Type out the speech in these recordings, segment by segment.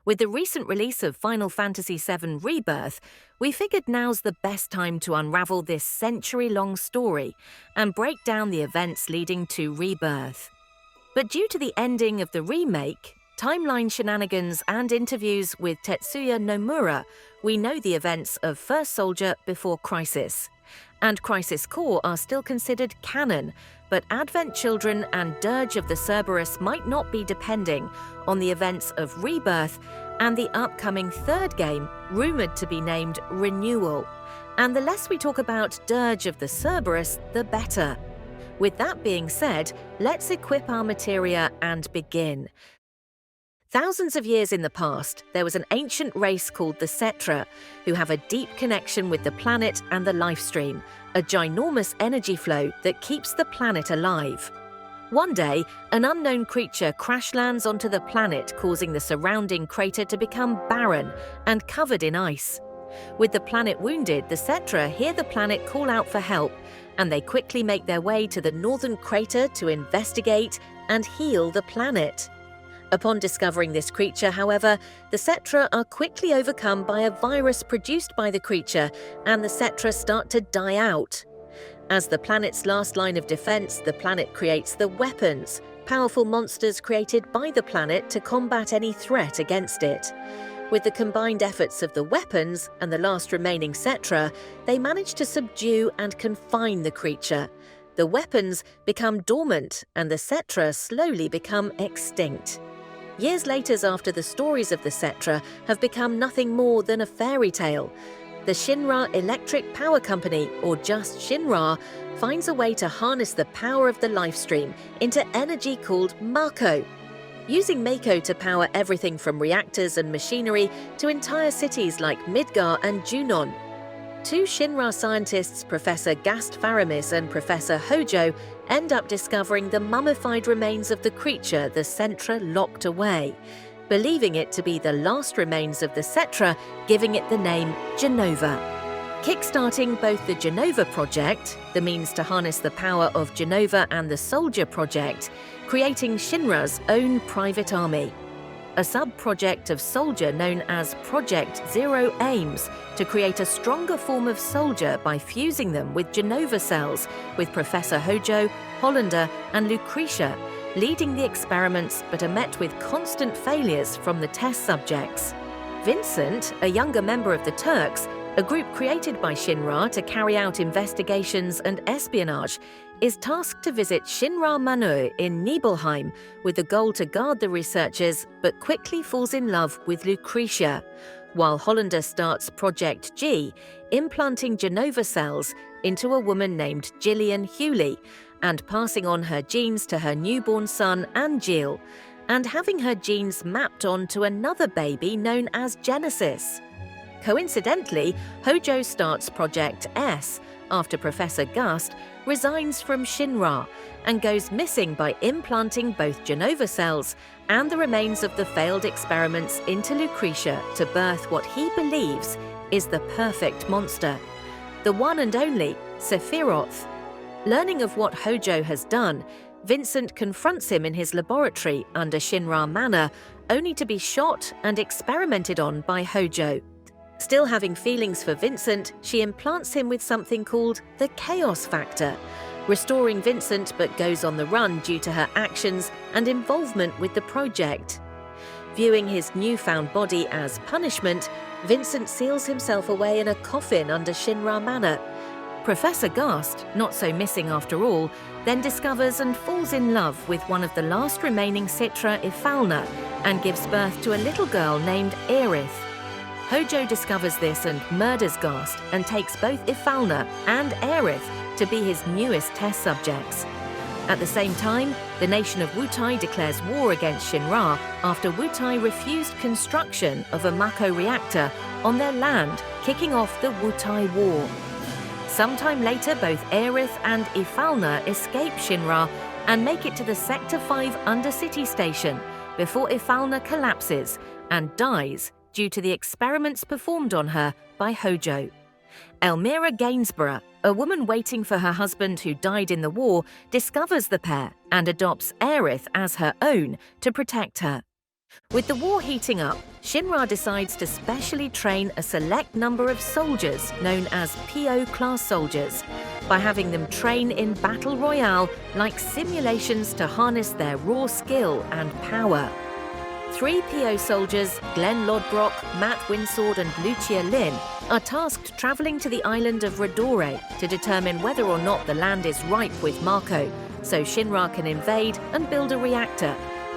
With the recent release of Final Fantasy VII Rebirth, we figured now's the best time to unravel this century-long story and break down the events leading to Rebirth. But due to the ending of the remake, timeline shenanigans and interviews with Tetsuya Nomura, we know the events of First Soldier before Crisis. And Crisis Core are still considered canon, but Advent Children and Dirge of the Cerberus might not be, depending on the events of Rebirth and the upcoming third game, rumoured to be named Renewal. And the less we talk about Dirge of the Cerberus, the better. With that being said, let's equip our materia and begin. Thousands of years in the past, there was an ancient race called the Cetra, who have a deep connection with the planet and the life stream, a ginormous energy flow that keeps the planet alive. One day, an unknown creature crash lands onto the planet, causing the surrounding crater to become barren and covered in ice. With the planet wounded, the Cetra hear the planet call out for help, and they quickly make their way to the northern crater to investigate and heal the planet. Upon discovering this creature, however, the Cetra are quickly overcome by a virus produced by the creature, and the Cetra start to die out. As the planet's last line of defense, the planet creates the weapons, powerful monsters created by the planet to combat any threat against it. With the combined efforts of the weapons and the last remaining Cetra, they manage to subdue and confine the creature. The weapons become dormant, and the Cetra slowly become extinct. Years later, after the stories of the Cetra have become nothing more than a fairy tale, the Shinra Electric Power Company, or just Shinra, finds a way to harness the power of the life stream into energy called Mako. Using Mako to power everything from reactors and machinery to entire cities like Midgar and Junon. Two Shinra scientists, Professor Gast Faramis and Professor Hojo, end up discovering the mummified remains of the creature the Cetra locked away, believing it to be the last remains of the Cetra, giving it the name Genova. Kickstarting both the Genova project, the means to harness the power of Genova, and the Soldier project, creating Shinra's own private army. A sub-project of Soldier known as Project Zero aims to create a stronger form of Soldier by fusing them with Genova cells, with Professor Hojo, Hollander and Lucretia leading the experiments, but are met with constant failures from the test subjects. Vincent, a younger member of the Turks, a group created by Shinra to carry out investigations and espionage, is tasked to visit Shinra Mano in Nibelheim with the goal to guard the researchers, but quickly falls in love with Lucretia, while Hollander starts Project G, implanting Genova cells into a woman named Gillian Hewley and passing on her genes to her newborn son Angeal, and having her genes mapped onto another baby known as Genesis. Coincidentally, Hojo starts Project S after Professor Gast resigns from Shinra and goes missing by implanting both Genova cells and the remains of the failed experiments into Lucretia to birth what he believes is the perfect monster, the one and only Sephiroth. Learning of what Hojo has done, Vincent confronts him in his laboratory under Shinra Manor, only to be shot and experimented on by Hojo. Still having feelings for Vincent, she implants him with something called the Chaos Factor, restoring Vincent but goes on the run due to her actions and involvement with the project. Viewing his newfound body as punishment, Vincent seals himself away in a coffin under Shinra Manor. Professor Gast, not so missing after all, then discovers and falls in love with one of the last remaining Cetra, Ifalna, and gives birth to a little girl named Aerith. Hojo discovers this and murders Gast and takes both Ifalna and Aerith to be his newest test subjects. At the same time, the nation of Wutai declares war against Shinra after Wutai refused construction of a Mako reactor on their land, kicking off the Wutai War. Sometime later, both Aerith and Ifalna escape Shinra and make it to the Sector 5 Undercity station before Ifalna collapses and dies due to the experiments performed on her by Hojo. Elmira Gainsborough, a woman waiting for her husband who died in the war, discovers the pair and adopts Aerith as her own to protect her. With the war heating up, Shinra decides to specially train a select number of soldiers known as PO-class soldiers by having them train in battle royale like simulations to harness their raw skill and power. 3 PO soldiers, Glenn Lodbrok, Matt Winsord and Lucia Lin, are tasked travelling to the island of Redore to determine whether or not the land is ripe with Mako, so Shinra can invade and build a reactor.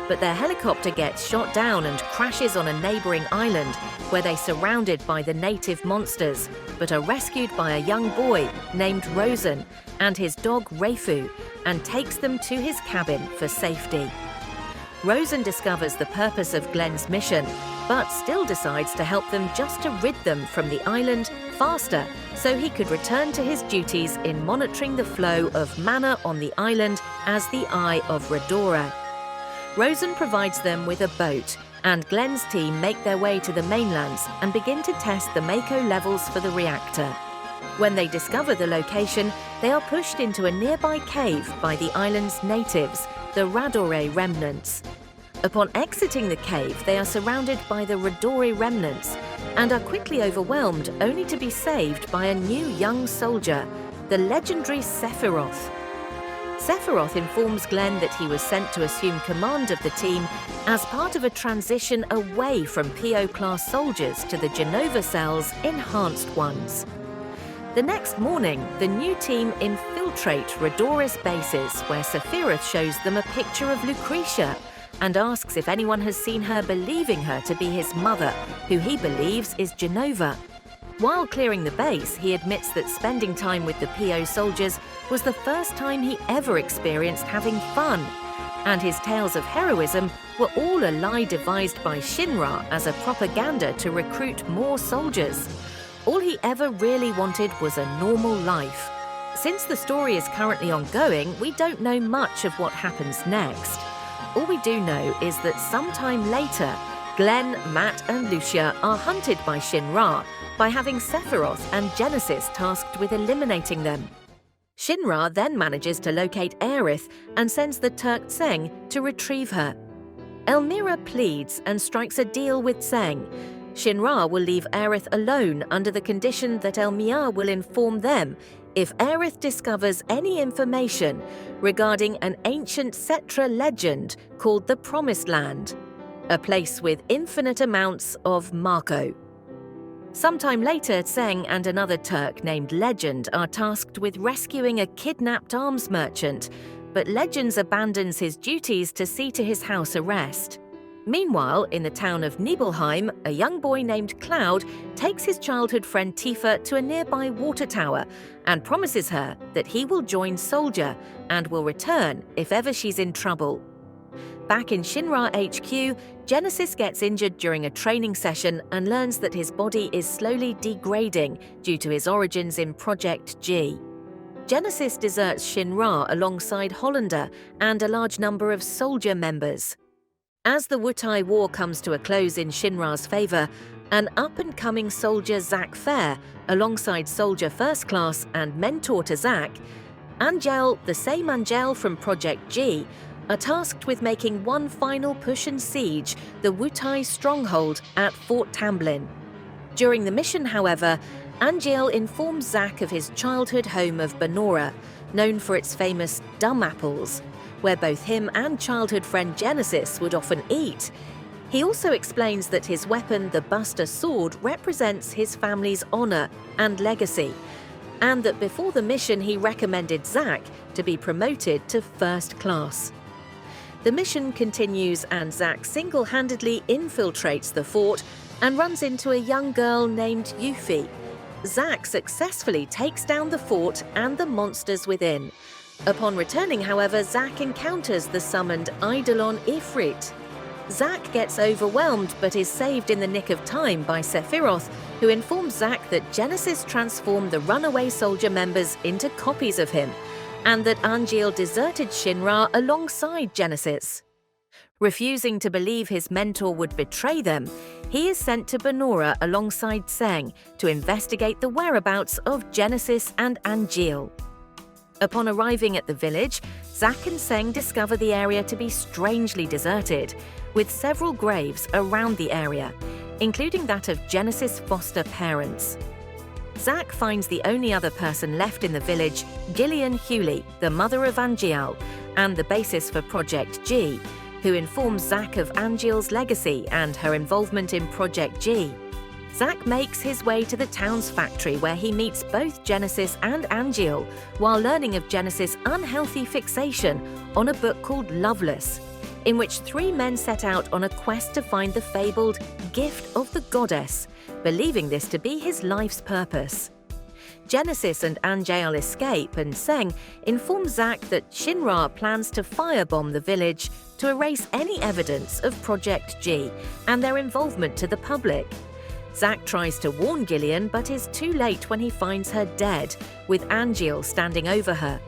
But their helicopter gets shot down and crashes on a neighbouring island where they're surrounded by the native monsters, but are rescued by a young boy named Rosen and his dog Reifu and takes them to his cabin for safety. Rosen discovers the purpose of Glenn's mission, but still decides to help them just to rid them from the island faster so he could return to his duties in monitoring the flow of mana on the island as the Eye of Redora. Rosen provides them with a boat, and Glenn's team make their way to the mainlands and begin to test the Mako levels for the reactor. When they discover the location, they are pushed into a nearby cave by the island's natives, the Radore remnants. Upon exiting the cave, they are surrounded by the Redore remnants and are quickly overwhelmed, only to be saved by a new young soldier, the legendary Sephiroth. Sephiroth informs Glenn that he was sent to assume command of the team as part of a transition away from PO-class soldiers to the Genova Cell's enhanced ones. The next morning, the new team infiltrate Redoris bases, where Sephiroth shows them a picture of Lucretia and asks if anyone has seen her, believing her to be his mother, who he believes is Genova. While clearing the base, he admits that spending time with the PO soldiers was the first time he ever experienced having fun, and his tales of heroism were all a lie devised by Shinra as a propaganda to recruit more soldiers. All he ever really wanted was a normal life. Since the story is currently ongoing, we don't know much of what happens next. All we do know is that sometime later, Glenn, Matt and Lucia are hunted by Shinra by having Sephiroth and Genesis tasked with eliminating them. Shinra then manages to locate Aerith and sends the Turk Tseng to retrieve her. Elmira pleads and strikes a deal with Tseng. Shinra will leave Aerith alone under the condition that Elmira will inform them if Aerith discovers any information regarding an ancient Cetra legend called the Promised Land, a place with infinite amounts of Mako. Sometime later, Tseng and another Turk named Legend are tasked with rescuing a kidnapped arms merchant, but Legends abandons his duties to see to his house arrest. Meanwhile, in the town of Nibelheim, a young boy named Cloud takes his childhood friend Tifa to a nearby water tower and promises her that he will join Soldier and will return if ever she's in trouble. Back in Shinra HQ, Genesis gets injured during a training session and learns that his body is slowly degrading due to his origins in Project G. Genesis deserts Shinra alongside Hollander and a large number of soldier members. As the Wutai War comes to a close in Shinra's favour, an up-and-coming soldier Zack Fair, alongside Soldier First Class and mentor to Zack, Angel, the same Angel from Project G, are tasked with making one final push and siege the Wutai stronghold at Fort Tamblin. During the mission, however, Angel informs Zack of his childhood home of Benora, known for its famous dumb apples, where both him and childhood friend Genesis would often eat. He also explains that his weapon, the Buster Sword, represents his family's honour and legacy, and that before the mission he recommended Zack to be promoted to First Class. The mission continues and Zack single-handedly infiltrates the fort and runs into a young girl named Yuffie. Zack successfully takes down the fort and the monsters within. Upon returning, however, Zack encounters the summoned Eidolon Ifrit. Zack gets overwhelmed but is saved in the nick of time by Sephiroth, who informs Zack that Genesis transformed the runaway soldier members into copies of him, and that Angel deserted Shinra alongside Genesis. Refusing to believe his mentor would betray them, he is sent to Benora alongside Tseng to investigate the whereabouts of Genesis and Angel. Upon arriving at the village, Zack and Seng discover the area to be strangely deserted, with several graves around the area, including that of Genesis' foster parents. Zack finds the only other person left in the village, Gillian Hewley, the mother of Angeal, and the basis for Project G, who informs Zack of Angeal's legacy and her involvement in Project G. Zack makes his way to the town's factory where he meets both Genesis and Angeal while learning of Genesis' unhealthy fixation on a book called Loveless, in which three men set out on a quest to find the fabled gift of the goddess, believing this to be his life's purpose. Genesis and Angeal escape, and Seng informs Zack that Shinra plans to firebomb the village to erase any evidence of Project G and their involvement to the public. Zack tries to warn Gillian but is too late when he finds her dead, with Angeal standing over her.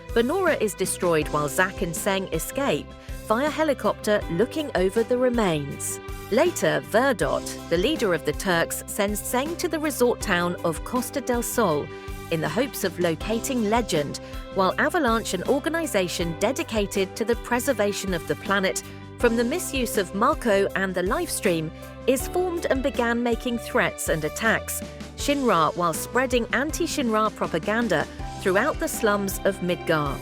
Banora is destroyed while Zack and Seng escape via helicopter looking over the remains. Later, Verdot, the leader of the Turks, sends Seng to the resort town of Costa del Sol in the hopes of locating Legend, while Avalanche, an organization dedicated to the preservation of the planet from the misuse of Mako and the Lifestream, is formed and began making threats and attacks Shinra while spreading anti-Shinra propaganda throughout the slums of Midgar.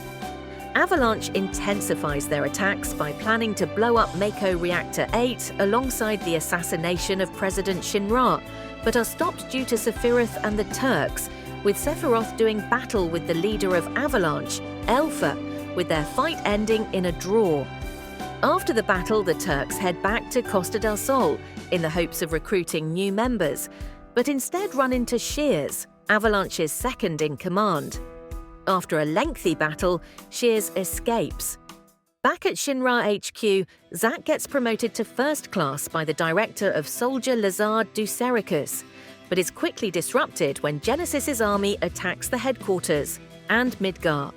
Avalanche intensifies their attacks by planning to blow up Mako Reactor 8 alongside the assassination of President Shinra, but are stopped due to Sephiroth and the Turks, with Sephiroth doing battle with the leader of Avalanche, Elfa, with their fight ending in a draw. After the battle, the Turks head back to Costa del Sol in the hopes of recruiting new members, but instead run into Shears, Avalanche's second in command. After a lengthy battle, Shears escapes. Back at Shinra HQ, Zack gets promoted to first class by the director of Soldier Lazard Ducericus, but is quickly disrupted when Genesis's army attacks the headquarters and Midgar.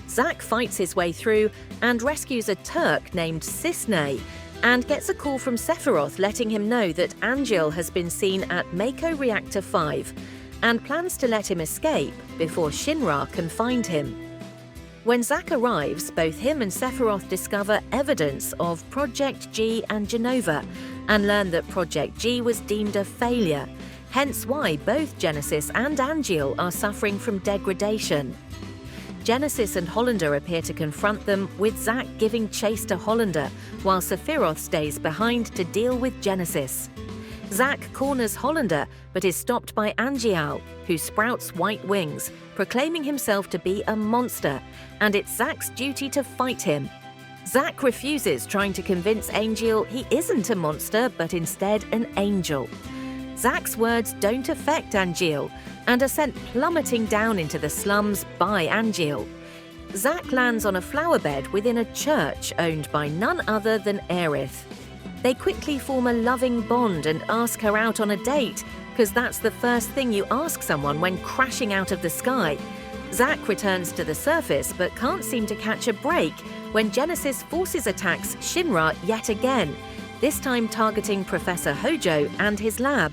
Zack fights his way through and rescues a Turk named Cisne, and gets a call from Sephiroth letting him know that Angeal has been seen at Mako Reactor 5 and plans to let him escape before Shinra can find him. When Zack arrives, both him and Sephiroth discover evidence of Project G and Genova and learn that Project G was deemed a failure, hence why both Genesis and Angeal are suffering from degradation. Genesis and Hollander appear to confront them, with Zack giving chase to Hollander, while Sephiroth stays behind to deal with Genesis. Zack corners Hollander, but is stopped by Angeal, who sprouts white wings, proclaiming himself to be a monster, and it's Zack's duty to fight him. Zack refuses, trying to convince Angeal he isn't a monster, but instead an angel. Zack's words don't affect Angeal, and are sent plummeting down into the slums by Angeal. Zack lands on a flower bed within a church owned by none other than Aerith. They quickly form a loving bond and ask her out on a date, because that's the first thing you ask someone when crashing out of the sky. Zack returns to the surface but can't seem to catch a break when Genesis forces attacks Shinra yet again, this time targeting Professor Hojo and his lab.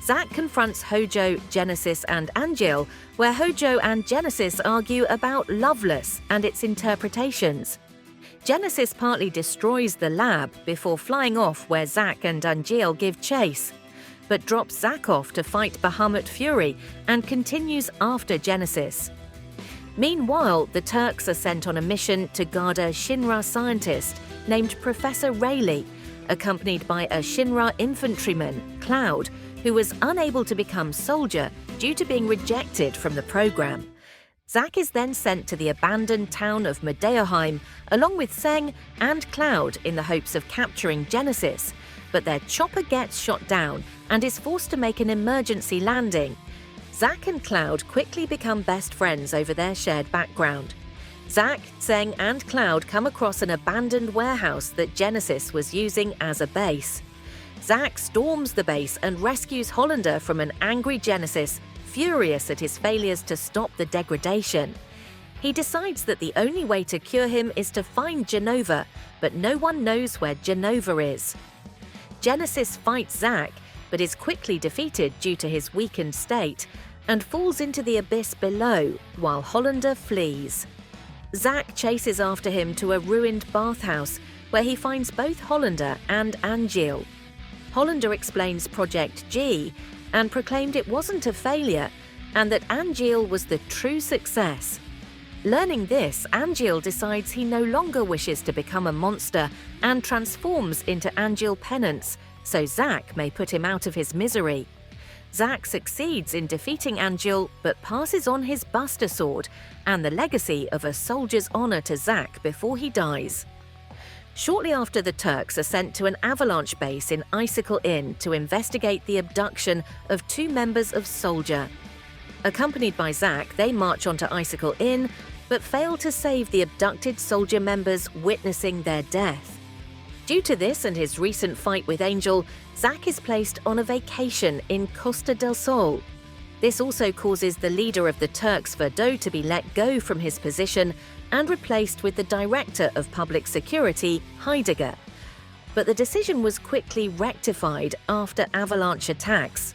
Zack confronts Hojo, Genesis, and Angeal, where Hojo and Genesis argue about Loveless and its interpretations. Genesis partly destroys the lab before flying off, where Zack and Angeal give chase, but drops Zack off to fight Bahamut Fury and continues after Genesis. Meanwhile, the Turks are sent on a mission to guard a Shinra scientist named Professor Rayleigh, accompanied by a Shinra infantryman, Cloud, who was unable to become soldier due to being rejected from the program. Zack is then sent to the abandoned town of Medeoheim along with Seng and Cloud in the hopes of capturing Genesis, but their chopper gets shot down and is forced to make an emergency landing. Zack and Cloud quickly become best friends over their shared background. Zack, Seng, and Cloud come across an abandoned warehouse that Genesis was using as a base. Zack storms the base and rescues Hollander from an angry Genesis, furious at his failures to stop the degradation. He decides that the only way to cure him is to find Genova, but no one knows where Genova is. Genesis fights Zack, but is quickly defeated due to his weakened state, and falls into the abyss below while Hollander flees. Zack chases after him to a ruined bathhouse where he finds both Hollander and Angeal. Hollander explains Project G and proclaimed it wasn't a failure and that Angeal was the true success. Learning this, Angeal decides he no longer wishes to become a monster and transforms into Angeal Penance so Zack may put him out of his misery. Zack succeeds in defeating Angeal but passes on his Buster Sword and the legacy of a soldier's honor to Zack before he dies. Shortly after, the Turks are sent to an avalanche base in Icicle Inn to investigate the abduction of 2 members of Soldier. Accompanied by Zack, they march onto Icicle Inn but fail to save the abducted Soldier members, witnessing their death. Due to this and his recent fight with Angel, Zack is placed on a vacation in Costa del Sol. This also causes the leader of the Turks, Verdot, to be let go from his position and replaced with the Director of Public Security, Heidegger. But the decision was quickly rectified after avalanche attacks.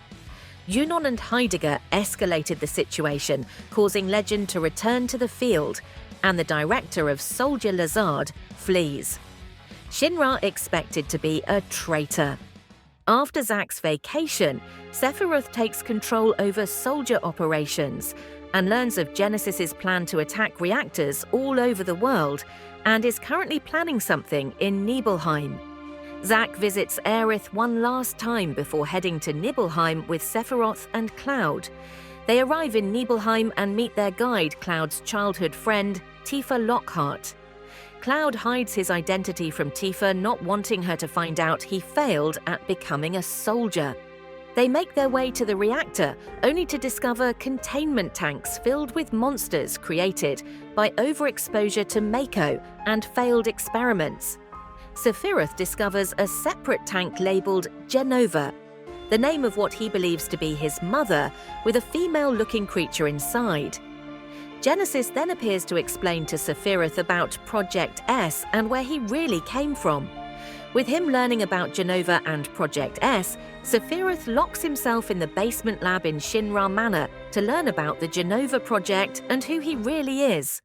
Yunon and Heidegger escalated the situation, causing Legend to return to the field, and the director of Soldier Lazard flees. Shinra expected to be a traitor. After Zack's vacation, Sephiroth takes control over Soldier operations and learns of Genesis's plan to attack reactors all over the world and is currently planning something in Nibelheim. Zack visits Aerith one last time before heading to Nibelheim with Sephiroth and Cloud. They arrive in Nibelheim and meet their guide, Cloud's childhood friend, Tifa Lockhart. Cloud hides his identity from Tifa, not wanting her to find out he failed at becoming a soldier. They make their way to the reactor, only to discover containment tanks filled with monsters created by overexposure to Mako and failed experiments. Sephiroth discovers a separate tank labeled Jenova, the name of what he believes to be his mother, with a female-looking creature inside. Genesis then appears to explain to Sephiroth about Project S and where he really came from. With him learning about Jenova and Project S, Sephiroth locks himself in the basement lab in Shinra Manor to learn about the Jenova project and who he really is.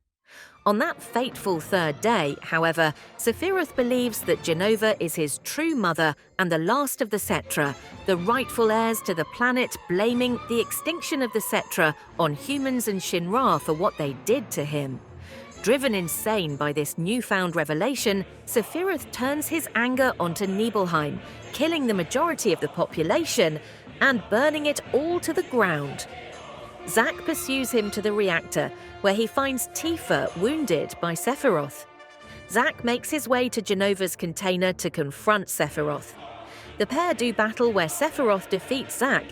On that fateful third day, however, Sephiroth believes that Jenova is his true mother and the last of the Cetra, the rightful heirs to the planet, blaming the extinction of the Cetra on humans and Shinra for what they did to him. Driven insane by this newfound revelation, Sephiroth turns his anger onto Nibelheim, killing the majority of the population and burning it all to the ground. Zack pursues him to the reactor, where he finds Tifa wounded by Sephiroth. Zack makes his way to Jenova's container to confront Sephiroth. The pair do battle where Sephiroth defeats Zack,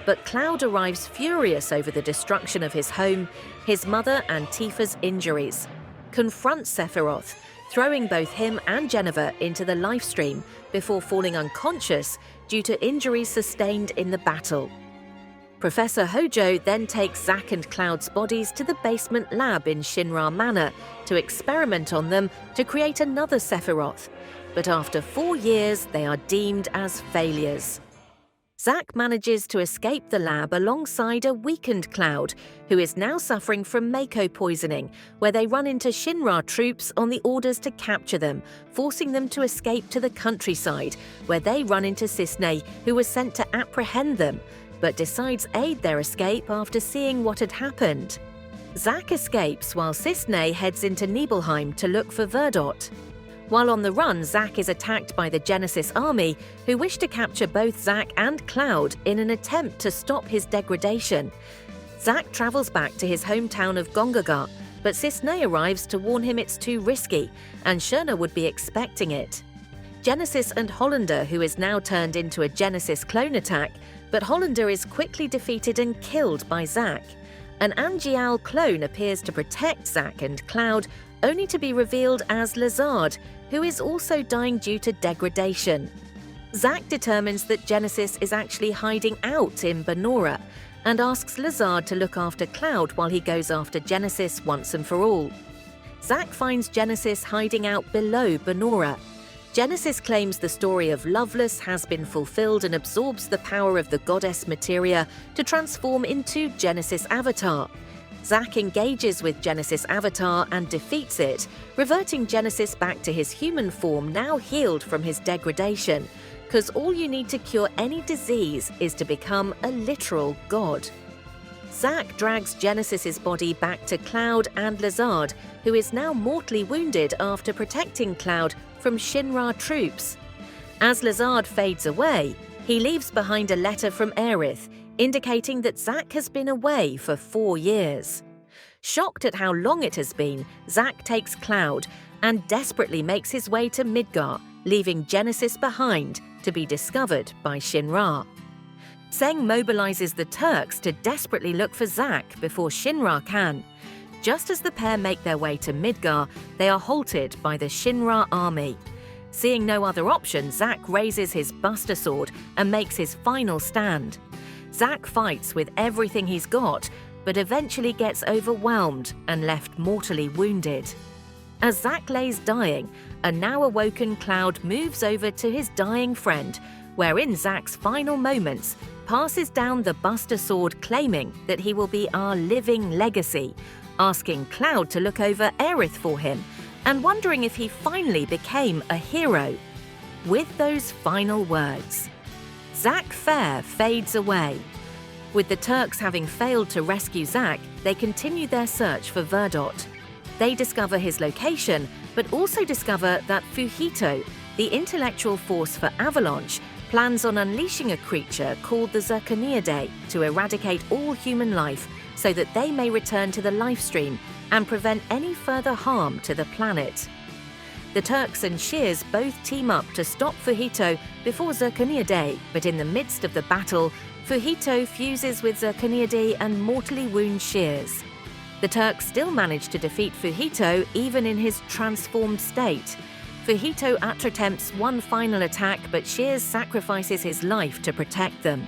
but Cloud arrives furious over the destruction of his home, his mother and Tifa's injuries. Confronts Sephiroth, throwing both him and Jenova into the lifestream before falling unconscious due to injuries sustained in the battle. Professor Hojo then takes Zack and Cloud's bodies to the basement lab in Shinra Manor to experiment on them to create another Sephiroth, but after 4 years they are deemed as failures. Zack manages to escape the lab alongside a weakened Cloud, who is now suffering from Mako poisoning, where they run into Shinra troops on the orders to capture them, forcing them to escape to the countryside, where they run into Cisne, who was sent to apprehend them, but decides aid their escape after seeing what had happened. Zack escapes while Cisne heads into Nibelheim to look for Verdot. While on the run, Zack is attacked by the Genesis army, who wish to capture both Zack and Cloud in an attempt to stop his degradation. Zack travels back to his hometown of Gongaga, but Cisne arrives to warn him it's too risky, and Sherna would be expecting it. Genesis and Hollander, who is now turned into a Genesis clone, attack, but Hollander is quickly defeated and killed by Zack. An Angeal clone appears to protect Zack and Cloud, only to be revealed as Lazard, who is also dying due to degradation. Zack determines that Genesis is actually hiding out in Banora, and asks Lazard to look after Cloud while he goes after Genesis once and for all. Zack finds Genesis hiding out below Banora. Genesis claims the story of Loveless has been fulfilled and absorbs the power of the goddess Materia to transform into Genesis Avatar. Zack engages with Genesis Avatar and defeats it, reverting Genesis back to his human form now healed from his degradation, because all you need to cure any disease is to become a literal god. Zack drags Genesis's body back to Cloud and Lazard, who is now mortally wounded after protecting Cloud from Shinra troops. As Lazard fades away, he leaves behind a letter from Aerith, indicating that Zack has been away for 4 years. Shocked at how long it has been, Zack takes Cloud and desperately makes his way to Midgar, leaving Genesis behind to be discovered by Shinra. Tseng mobilizes the Turks to desperately look for Zack before Shinra can. Just as the pair make their way to Midgar, they are halted by the Shinra army. Seeing no other option, Zack raises his Buster Sword and makes his final stand. Zack fights with everything he's got, but eventually gets overwhelmed and left mortally wounded. As Zack lays dying, a now awoken Cloud moves over to his dying friend, wherein Zack's final moments passes down the Buster Sword, claiming that he will be our living legacy, asking Cloud to look over Aerith for him, and wondering if he finally became a hero. With those final words, Zack Fair fades away. With the Turks having failed to rescue Zack, they continue their search for Verdot. They discover his location, but also discover that Fujito, the intellectual force for Avalanche, plans on unleashing a creature called the Zirconiidae to eradicate all human life so that they may return to the lifestream and prevent any further harm to the planet. The Turks and Shears both team up to stop Fujito before Zirconiidae, but in the midst of the battle, Fujito fuses with Zirconiidae and mortally wounds Shears. The Turks still manage to defeat Fujito even in his transformed state. Fujito attempts one final attack, but Shears sacrifices his life to protect them.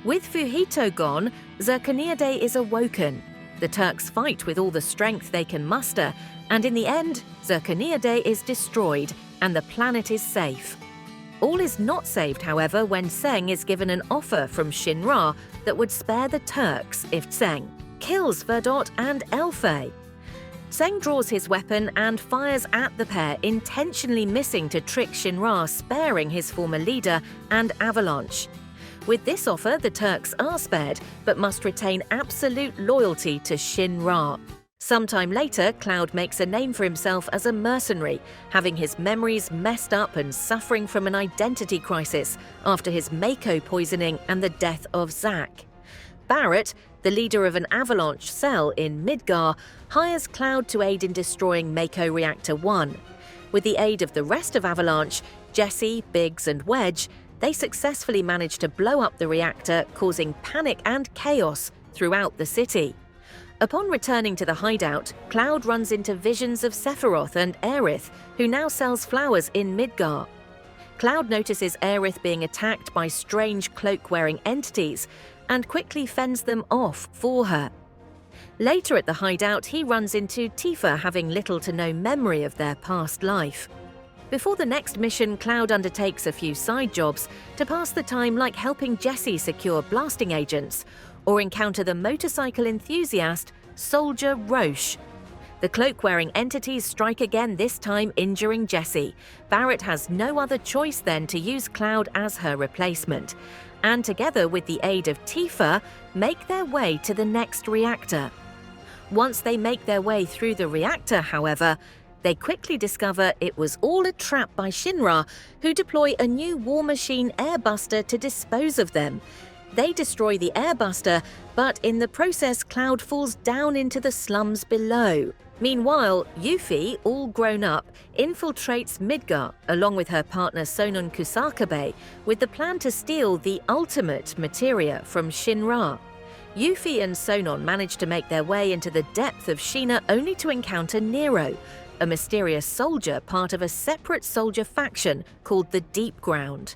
With Fujito gone, Zirconiidae is awoken. The Turks fight with all the strength they can muster, and in the end, Zirconiidae is destroyed and the planet is safe. All is not saved, however, when Tseng is given an offer from Shinra that would spare the Turks if Tseng kills Verdot and Elfei. Tseng draws his weapon and fires at the pair, intentionally missing to trick Shinra, sparing his former leader and Avalanche. With this offer, the Turks are spared, but must retain absolute loyalty to Shinra. Sometime later, Cloud makes a name for himself as a mercenary, having his memories messed up and suffering from an identity crisis after his Mako poisoning and the death of Zack. Barrett, the leader of an Avalanche cell in Midgar, hires Cloud to aid in destroying Mako Reactor 1. With the aid of the rest of Avalanche, Jesse, Biggs and Wedge, they successfully manage to blow up the reactor, causing panic and chaos throughout the city. Upon returning to the hideout, Cloud runs into visions of Sephiroth and Aerith, who now sells flowers in Midgar. Cloud notices Aerith being attacked by strange cloak-wearing entities and quickly fends them off for her. Later at the hideout, he runs into Tifa, having little to no memory of their past life. Before the next mission, Cloud undertakes a few side jobs to pass the time, like helping Jessie secure blasting agents or encounter the motorcycle enthusiast Soldier Roche. The cloak-wearing entities strike again, this time injuring Jessie. Barrett has no other choice then to use Cloud as her replacement, and together with the aid of Tifa, make their way to the next reactor. Once they make their way through the reactor, however, they quickly discover it was all a trap by Shinra, who deploy a new War Machine airbuster to dispose of them. They destroy the airbuster, but in the process, Cloud falls down into the slums below. Meanwhile, Yuffie, all grown up, infiltrates Midgar along with her partner Sonon Kusakabe with the plan to steal the ultimate materia from Shinra. Yuffie and Sonon manage to make their way into the depth of Sheena only to encounter Nero, a mysterious soldier part of a separate soldier faction called the Deep Ground.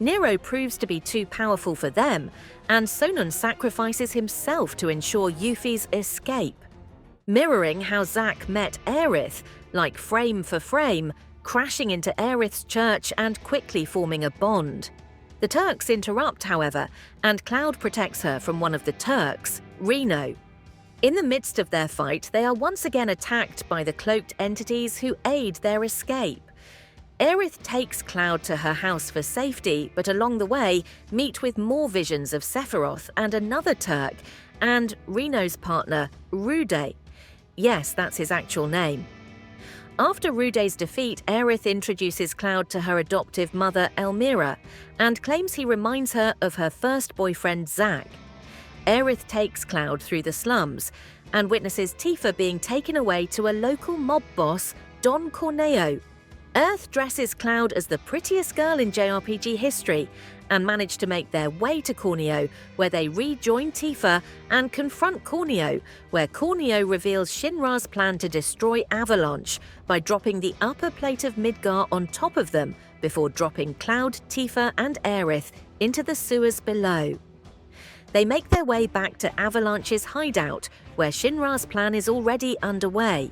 Nero proves to be too powerful for them, and Sonon sacrifices himself to ensure Yuffie's escape. Mirroring how Zack met Aerith, like frame for frame, crashing into Aerith's church and quickly forming a bond. The Turks interrupt, however, and Cloud protects her from one of the Turks, Reno. In the midst of their fight, they are once again attacked by the cloaked entities who aid their escape. Aerith takes Cloud to her house for safety, but along the way meet with more visions of Sephiroth and another Turk, and Reno's partner, Rude. Yes, that's his actual name. After Rude's defeat, Aerith introduces Cloud to her adoptive mother, Elmira, and claims he reminds her of her first boyfriend, Zack. Aerith takes Cloud through the slums and witnesses Tifa being taken away to a local mob boss, Don Corneo. Earth dresses Cloud as the prettiest girl in JRPG history and manage to make their way to Corneo, where they rejoin Tifa and confront Corneo, where Corneo reveals Shinra's plan to destroy Avalanche by dropping the upper plate of Midgar on top of them before dropping Cloud, Tifa and Aerith into the sewers below. They make their way back to Avalanche's hideout, where Shinra's plan is already underway.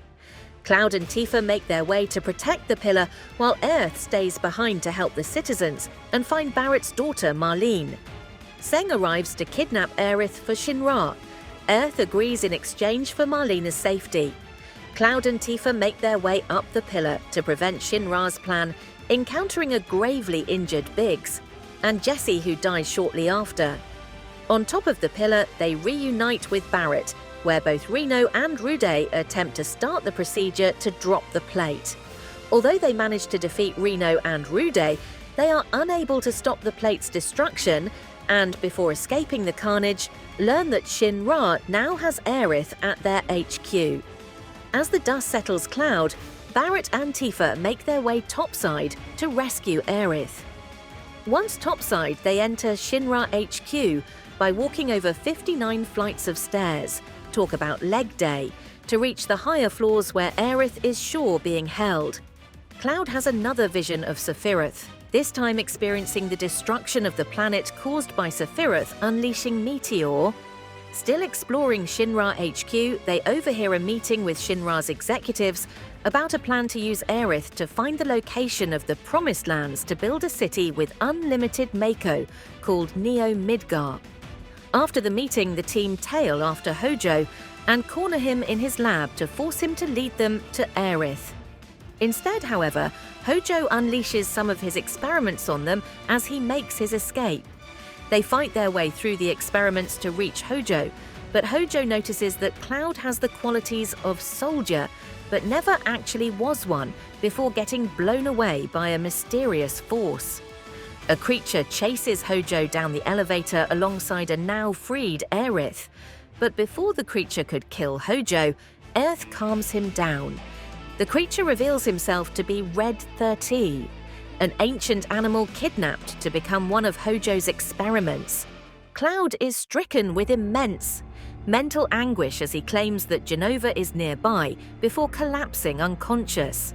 Cloud and Tifa make their way to protect the pillar, while Aerith stays behind to help the citizens and find Barrett's daughter, Marlene. Seng arrives to kidnap Aerith for Shinra. Aerith agrees in exchange for Marlene's safety. Cloud and Tifa make their way up the pillar to prevent Shinra's plan, encountering a gravely injured Biggs, and Jessie, who dies shortly after. On top of the pillar, they reunite with Barrett, where both Reno and Rude attempt to start the procedure to drop the plate. Although they manage to defeat Reno and Rude, they are unable to stop the plate's destruction and, before escaping the carnage, learn that Shinra now has Aerith at their HQ. As the dust settles Cloud, Barrett and Tifa make their way topside to rescue Aerith. Once topside, they enter Shinra HQ by walking over 59 flights of stairs, talk about leg day, to reach the higher floors where Aerith is sure being held. Cloud has another vision of Sephiroth, this time experiencing the destruction of the planet caused by Sephiroth unleashing Meteor. Still exploring Shinra HQ, they overhear a meeting with Shinra's executives about a plan to use Aerith to find the location of the Promised Lands to build a city with unlimited Mako called Neo Midgar. After the meeting, the team tail after Hojo and corner him in his lab to force him to lead them to Aerith. Instead, however, Hojo unleashes some of his experiments on them as he makes his escape. They fight their way through the experiments to reach Hojo, but Hojo notices that Cloud has the qualities of soldier, but never actually was one before getting blown away by a mysterious force. A creature chases Hojo down the elevator alongside a now freed Aerith. But before the creature could kill Hojo, Aerith calms him down. The creature reveals himself to be Red 13, an ancient animal kidnapped to become one of Hojo's experiments. Cloud is stricken with immense mental anguish as he claims that Jenova is nearby before collapsing unconscious.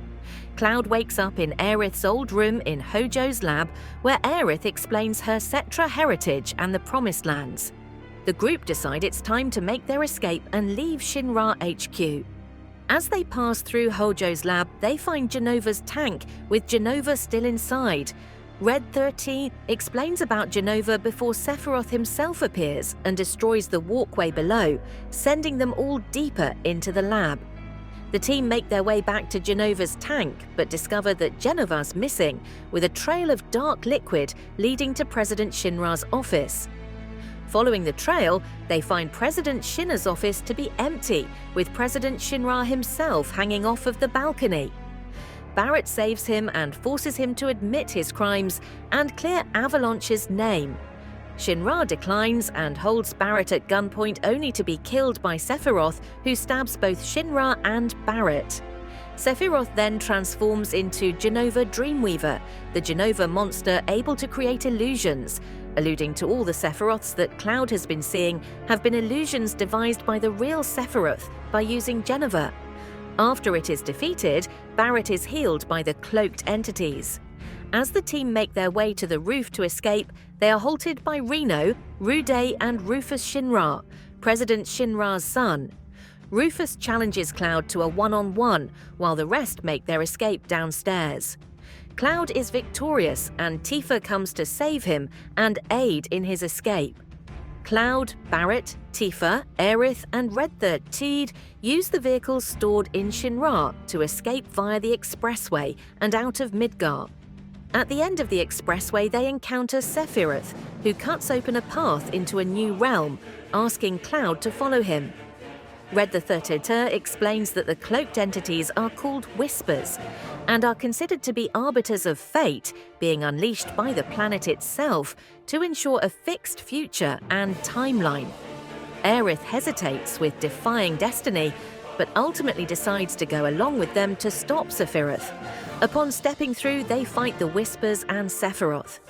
Cloud wakes up in Aerith's old room in Hojo's lab, where Aerith explains her Cetra heritage and the Promised Lands. The group decide it's time to make their escape and leave Shinra HQ. As they pass through Hojo's lab, they find Jenova's tank, with Jenova still inside. Red 13 explains about Jenova before Sephiroth himself appears and destroys the walkway below, sending them all deeper into the lab. The team make their way back to Jenova's tank, but discover that Jenova's missing, with a trail of dark liquid leading to President Shinra's office. Following the trail, they find President Shinra's office to be empty, with President Shinra himself hanging off of the balcony. Barrett saves him and forces him to admit his crimes and clear Avalanche's name. Shinra declines and holds Barrett at gunpoint only to be killed by Sephiroth, who stabs both Shinra and Barrett. Sephiroth then transforms into Jenova Dreamweaver, the Jenova monster able to create illusions, alluding to all the Sephiroths that Cloud has been seeing have been illusions devised by the real Sephiroth by using Jenova. After it is defeated, Barrett is healed by the cloaked entities. As the team make their way to the roof to escape, they are halted by Reno, Rude and Rufus Shinra, President Shinra's son. Rufus challenges Cloud to a one-on-one, while the rest make their escape downstairs. Cloud is victorious, and Tifa comes to save him and aid in his escape. Cloud, Barrett, Tifa, Aerith, and Red 13 use the vehicles stored in Shinra to escape via the expressway and out of Midgar. At the end of the expressway, they encounter Sephiroth, who cuts open a path into a new realm, asking Cloud to follow him. Red the 13 explains that the cloaked entities are called Whispers and are considered to be arbiters of fate, being unleashed by the planet itself to ensure a fixed future and timeline. Aerith hesitates with defying destiny, but ultimately decides to go along with them to stop Sephiroth. Upon stepping through, they fight the Whispers and Sephiroth.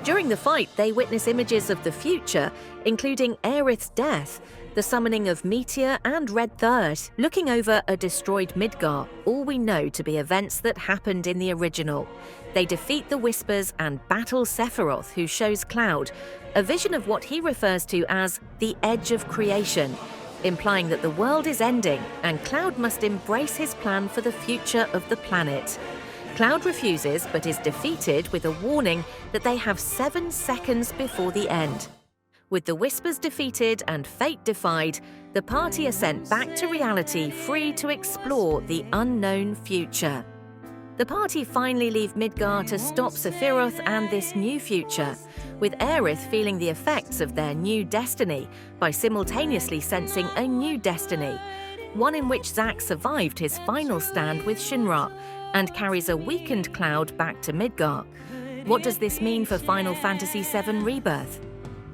During the fight, they witness images of the future, including Aerith's death, the summoning of Meteor and Red Third, looking over a destroyed Midgar, all we know to be events that happened in the original. They defeat the Whispers and battle Sephiroth, who shows Cloud a vision of what he refers to as the edge of creation, implying that the world is ending and Cloud must embrace his plan for the future of the planet. Cloud refuses, but is defeated with a warning that they have 7 seconds before the end. With the Whispers defeated and fate defied, the party are sent back to reality, free to explore the unknown future. The party finally leave Midgar to stop Sephiroth and this new future, with Aerith feeling the effects of their new destiny by simultaneously sensing a new destiny, one in which Zack survived his final stand with Shinra and carries a weakened Cloud back to Midgar. What does this mean for Final Fantasy VII Rebirth?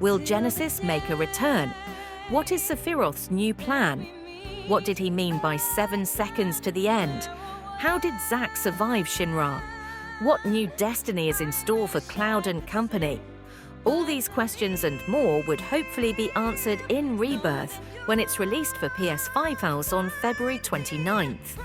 Will Genesis make a return? What is Sephiroth's new plan? What did he mean by 7 seconds to the end? How did Zack survive Shinra? What new destiny is in store for Cloud and company? All these questions and more would hopefully be answered in Rebirth when it's released for PS5 house on February 29th.